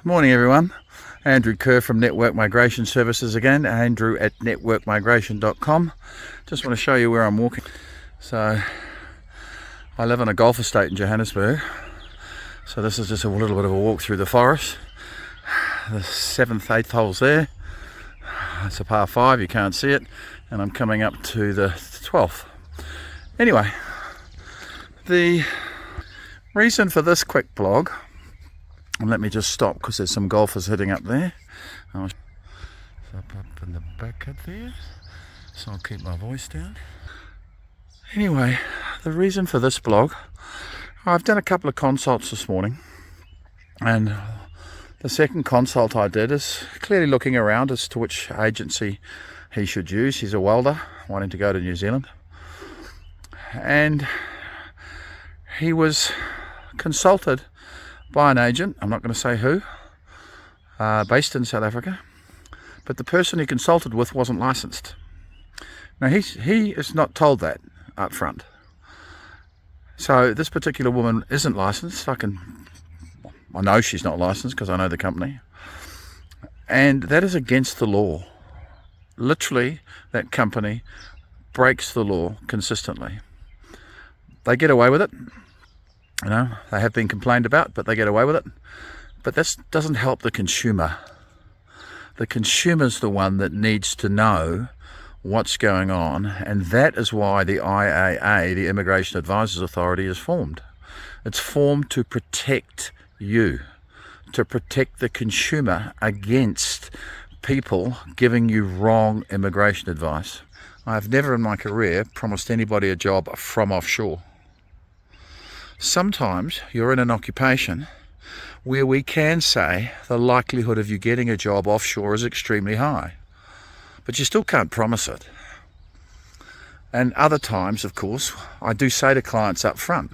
Morning everyone, Andrew Kerr from Network Migration Services again, Andrew at networkmigration.com. Just want to show you where I'm walking. So I live on a golf estate in Johannesburg, so this is just a little bit of a walk through the forest. The 7th, 8th hole's there. It's a par 5, you can't see it, and I'm coming up to the 12th. Anyway, the reason for this quick blog, and let me just stop because there's some golfers hitting up there. Up in the back up there, so I'll keep my voice down. Anyway, the reason for this blog, I've done a couple of consults this morning, and the second consult I did is clearly looking around as to which agency he should use. He's a welder wanting to go to New Zealand, and he was consulted by an agent, I'm not going to say who, based in South Africa, but the person he consulted with wasn't licensed. Now he is not told that up front. So this particular woman isn't licensed. I know she's not licensed because I know the company, and that is against the law. Literally, that company breaks the law consistently. They get away with it. You know, they have been complained about, but they get away with it. But this doesn't help the consumer. The consumer's the one that needs to know what's going on, and that is why the IAA, the Immigration Advisors Authority, is formed. It's formed to protect you, to protect the consumer against people giving you wrong immigration advice. I've never in my career promised anybody a job from offshore. Sometimes you're in an occupation where we can say the likelihood of you getting a job offshore is extremely high, but you still can't promise it. And other times, of course, I do say to clients up front,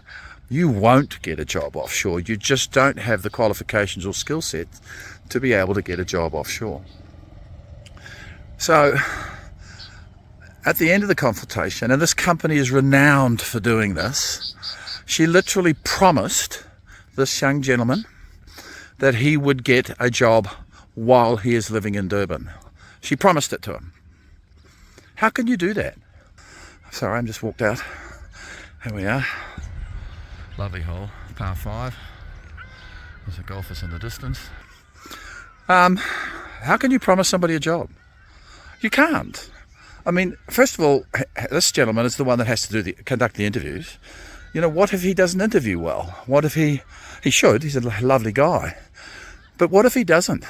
you won't get a job offshore. You just don't have the qualifications or skill set to be able to get a job offshore. So at the end of the consultation, and this company is renowned for doing this, she literally promised this young gentleman that he would get a job while he is living in Durban. She promised it to him. How can you do that? Sorry, I'm just walked out. Here we are. Lovely hole, par 5. There's a golfers in the distance. How can you promise somebody a job? You can't. I mean, first of all, this gentleman is the one that has to conduct the interviews. You know, what if he doesn't interview well? What if he should? He's a lovely guy. But what if he doesn't?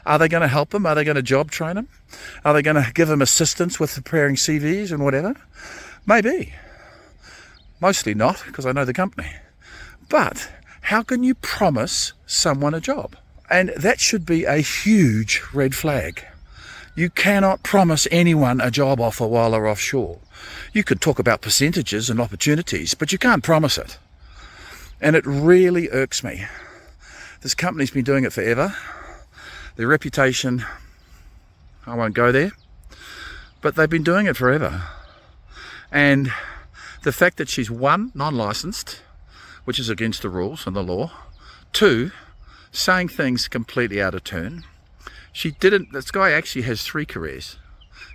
Are they going to help him? Are they going to job train him? Are they going to give him assistance with preparing CVs and whatever? Maybe. Mostly not, because I know the company. But how can you promise someone a job? And that should be a huge red flag. You cannot promise anyone a job offer while they're offshore. You could talk about percentages and opportunities, but you can't promise it. And it really irks me. This company's been doing it forever. Their reputation, I won't go there, but they've been doing it forever. And the fact that she's, 1, non-licensed, which is against the rules and the law, 2, saying things completely out of turn. This guy actually has 3 careers.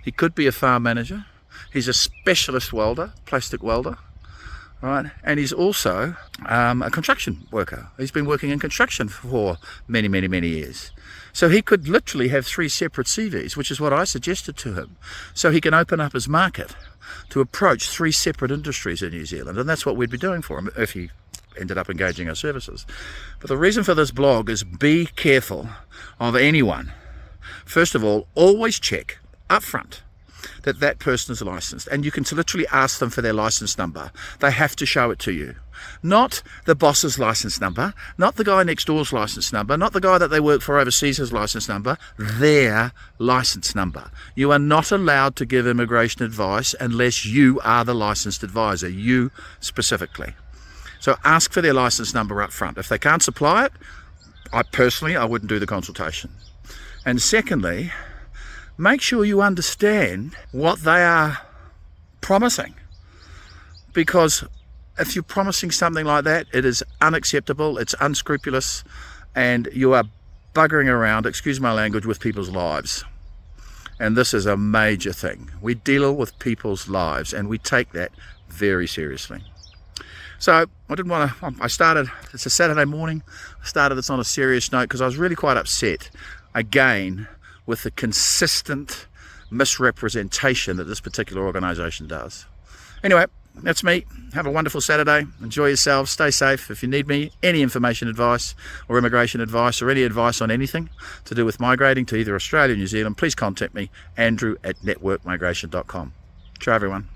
He could be a farm manager. He's a specialist welder, plastic welder, right? And he's also a construction worker. He's been working in construction for many, many, many years. So he could literally have 3 separate CVs, which is what I suggested to him. So he can open up his market to approach 3 separate industries in New Zealand. And that's what we'd be doing for him if he ended up engaging our services. But the reason for this blog is be careful of anyone. First of all, always check up front that person is licensed, and you can literally ask them for their license number. They have to show it to you. Not the boss's license number, not the guy next door's license number, not the guy that they work for overseas' license number, their license number. You are not allowed to give immigration advice unless you are the licensed advisor, you specifically. So ask for their license number up front. If they can't supply it, I wouldn't do the consultation. And secondly, make sure you understand what they are promising, because if you're promising something like that, it is unacceptable, it's unscrupulous, and you are buggering around, excuse my language, with people's lives. And this is a major thing. We deal with people's lives and we take that very seriously. So I started, it's a Saturday morning, I started this on a serious note because I was really quite upset, again, with the consistent misrepresentation that this particular organisation does. Anyway, that's me. Have a wonderful Saturday. Enjoy yourselves. Stay safe. If you need me, any information advice or immigration advice or any advice on anything to do with migrating to either Australia or New Zealand, please contact me, andrew@networkmigration.com. Ciao, everyone.